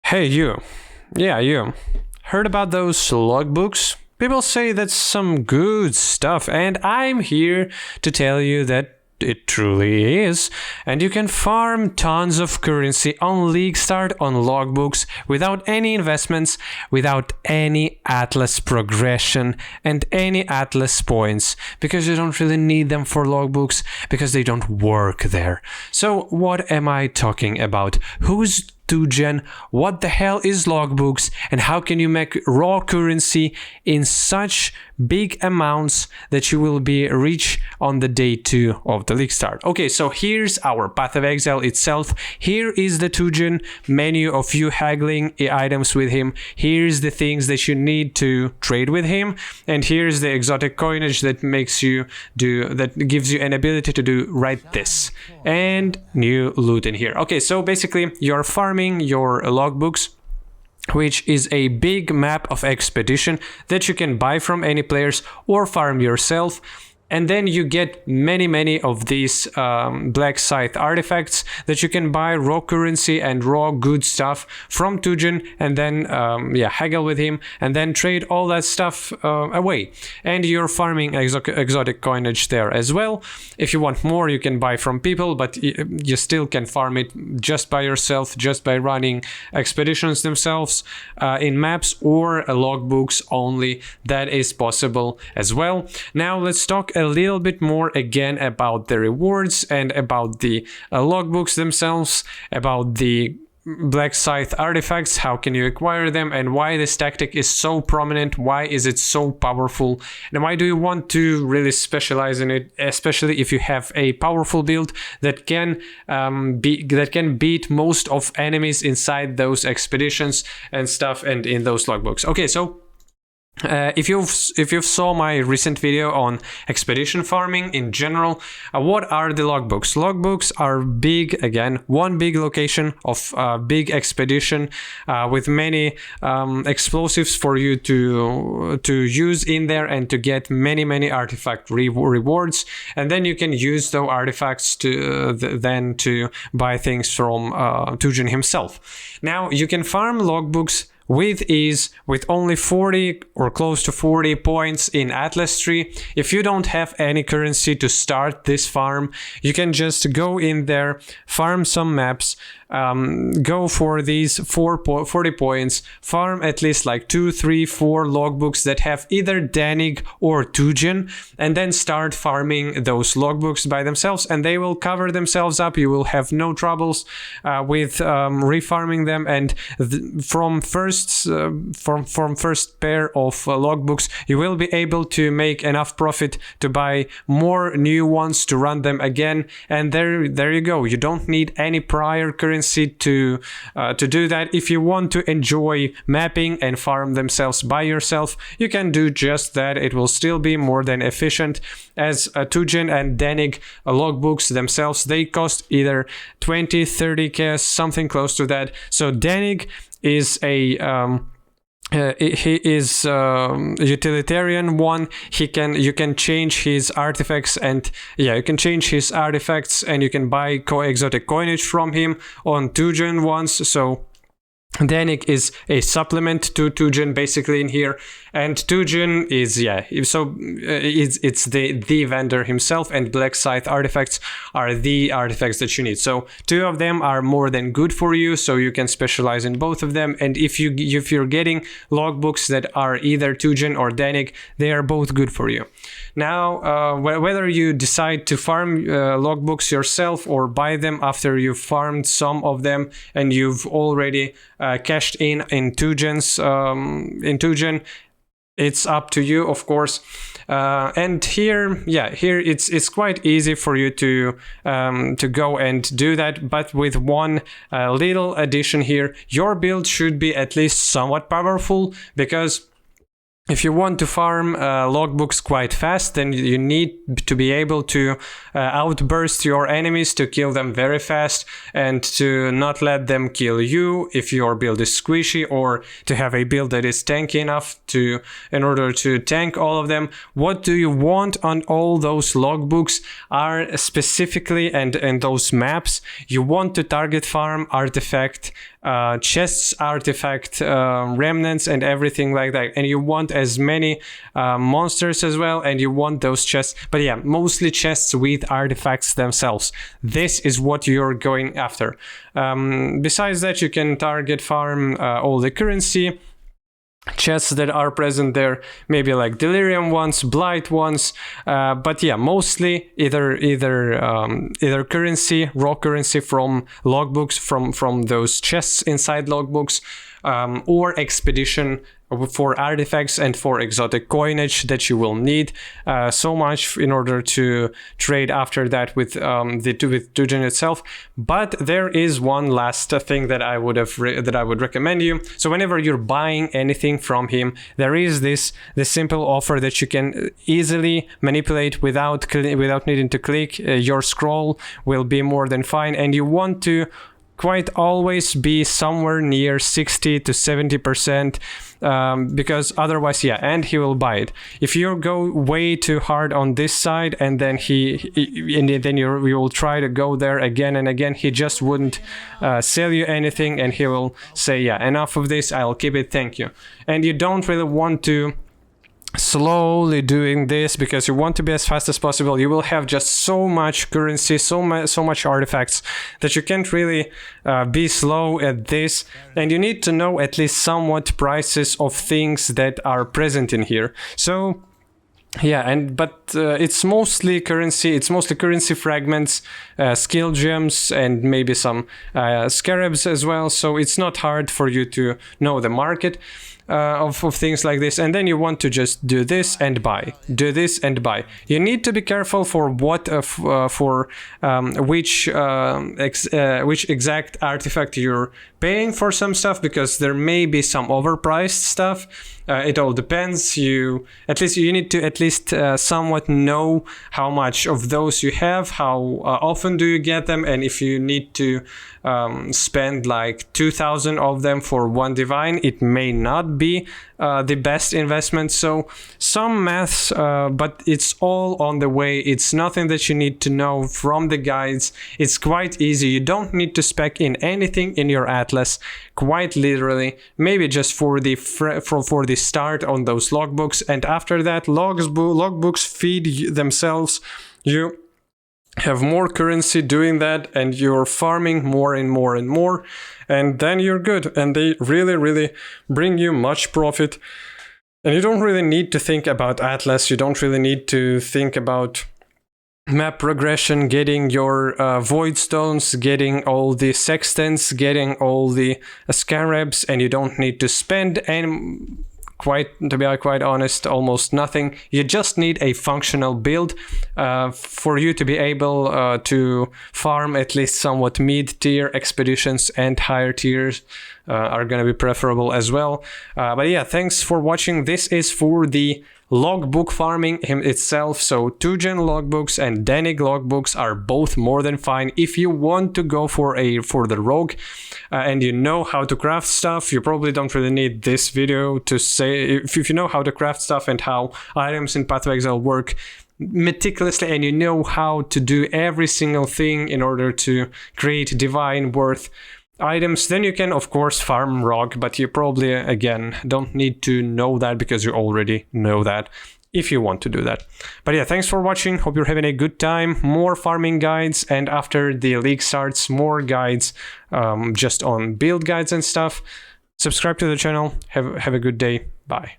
Hey, you. Yeah, you. Heard about those logbooks? People say that's some good stuff, and I'm here to tell you that it truly is. And you can farm tons of currency on League Start on logbooks without any investments, without any Atlas progression, and any Atlas points, because you don't really need them for logbooks, because they don't work there. So what am I talking about? Who's 2gen, what the hell is logbooks, and how can you make raw currency in such big amounts that you will be rich on the day 2 of the league start? Okay, so here's our Path of Exile itself. Here is the 2gen menu of you haggling items with him. Here's the things that you need to trade with him, and here's the exotic coinage that makes you that gives you an ability to do right this, and new loot in here. Okay, so basically you're farming your logbooks, which is a big map of expedition that you can buy from any players or farm yourself. And then you get many of these Black Scythe artifacts that you can buy raw currency and raw good stuff from 2gen, and then haggle with him and then trade all that stuff away. And you're farming exotic coinage there as well. If you want more, you can buy from people, but you still can farm it just by yourself, just by running expeditions themselves in maps or logbooks only. That is possible as well. Now let's talk a little bit more again about the rewards and about the logbooks themselves, about the Black Scythe artifacts, how can you acquire them, and why this tactic is so prominent, why is it so powerful, and why do you want to really specialize in it, especially if you have a powerful build that can beat most of enemies inside those expeditions and stuff and in those logbooks. Okay, so if you've saw my recent video on expedition farming in general, what are the logbooks? Logbooks are big, again, one big location of big expedition with many explosives for you to use in there and to get many artifact rewards, and then you can use those artifacts to then to buy things from 2gen himself. Now you can farm logbooks with ease, with only 40 or close to 40 points in Atlas tree. If you don't have any currency to start this farm, you can just go in there, farm some maps, go for these 40 points, farm at least like 2, 3, 4 logbooks that have either Danig or 2gen, and then start farming those logbooks by themselves, and they will cover themselves up. You will have no troubles with refarming them, and from first pair of logbooks you will be able to make enough profit to buy more new ones to run them again, and there you go. You don't need any prior currency to do that. If you want to enjoy mapping and farm themselves by yourself, you can do just that. It will still be more than efficient, as 2gen and Danig logbooks themselves, they cost either 20-30k, something close to that. So Danig is a he is utilitarian one. You can change his artifacts, and you can change his artifacts, and you can buy exotic coinage from him on 2gen ones. So Danig is a supplement to 2gen basically in here, and 2gen is it's the vendor himself, and Black Scythe artifacts are the artifacts that you need. So 2 of them are more than good for you, so you can specialize in both of them. And if you're getting logbooks that are either 2gen or Danig, they are both good for you. Now, whether you decide to farm logbooks yourself or buy them after you've farmed some of them and you've already cashed in 2gen, it's up to you, of course. And here it's quite easy for you to go and do that, but with one little addition here. Your build should be at least somewhat powerful, because if you want to farm logbooks quite fast, then you need to be able to outburst your enemies to kill them very fast, and to not let them kill you if your build is squishy, or to have a build that is tanky enough in order to tank all of them. What do you want on all those logbooks are specifically, and those maps, you want to target farm artifact chests, artifact remnants, and everything like that. And you want as many monsters as well, and you want those chests. But yeah, mostly chests with artifacts themselves. This is what you're going after. Besides that, you can target farm all the currency chests that are present there, maybe like delirium ones, blight ones, but yeah, mostly either currency, raw currency from logbooks, from those chests inside logbooks, or expedition for artifacts and for exotic coinage that you will need so much in order to trade after that with with Dujin itself. But there is one last thing that I would recommend you. So whenever you're buying anything from him, there is this simple offer that you can easily manipulate without needing to click. Your scroll will be more than fine, and you want to quite always be somewhere near 60 to 70%, because otherwise, yeah, and he will buy it. If you go way too hard on this side, and then then you will try to go there again and again, he just wouldn't sell you anything, and he will say, yeah, enough of this, I'll keep it, thank you. And you don't really want to slowly doing this, because you want to be as fast as possible. You will have just so much currency, so much artifacts, that you can't really be slow at this, and you need to know at least somewhat prices of things that are present in here. So yeah, but it's mostly currency. It's mostly currency fragments, skill gems, and maybe some scarabs as well. So it's not hard for you to know the market of things like this. And then you want to just do this and buy, do this and buy. You need to be careful for what which exact artifact you're paying for some stuff, because there may be some overpriced stuff. It all depends. You need to at least somewhat know how much of those you have, how often do you get them, and if you need to spend like 2,000 of them for one divine, it may not be the best investment. So some maths, but it's all on the way. It's nothing that you need to know from the guides. It's quite easy. You don't need to spec in anything in your atlas, quite literally, maybe just for the start on those logbooks, and after that logbooks feed themselves. You have more currency doing that, and you're farming more and more and more, and then you're good, and they really bring you much profit. And you don't really need to think about atlas, you don't really need to think about map progression, getting your void stones, getting all the sextants, getting all the scarabs, and you don't need to spend any, to be quite honest, almost nothing. You just need a functional build for you to be able to farm at least somewhat mid-tier expeditions, and higher tiers are going to be preferable as well. But yeah, thanks for watching. This is for the logbook farming itself. So 2-gen logbooks and Danig logbooks are both more than fine. If you want to go for the rogue and you know how to craft stuff, you probably don't really need this video to say. If you know how to craft stuff and how items in Path of Exile work meticulously, and you know how to do every single thing in order to create divine worth items, then you can of course farm rogue, but you probably again don't need to know that, because you already know that if you want to do that. But yeah, thanks for watching, hope you're having a good time. More farming guides, and after the league starts, more guides just on build guides and stuff. Subscribe to the channel. Have a good day. Bye.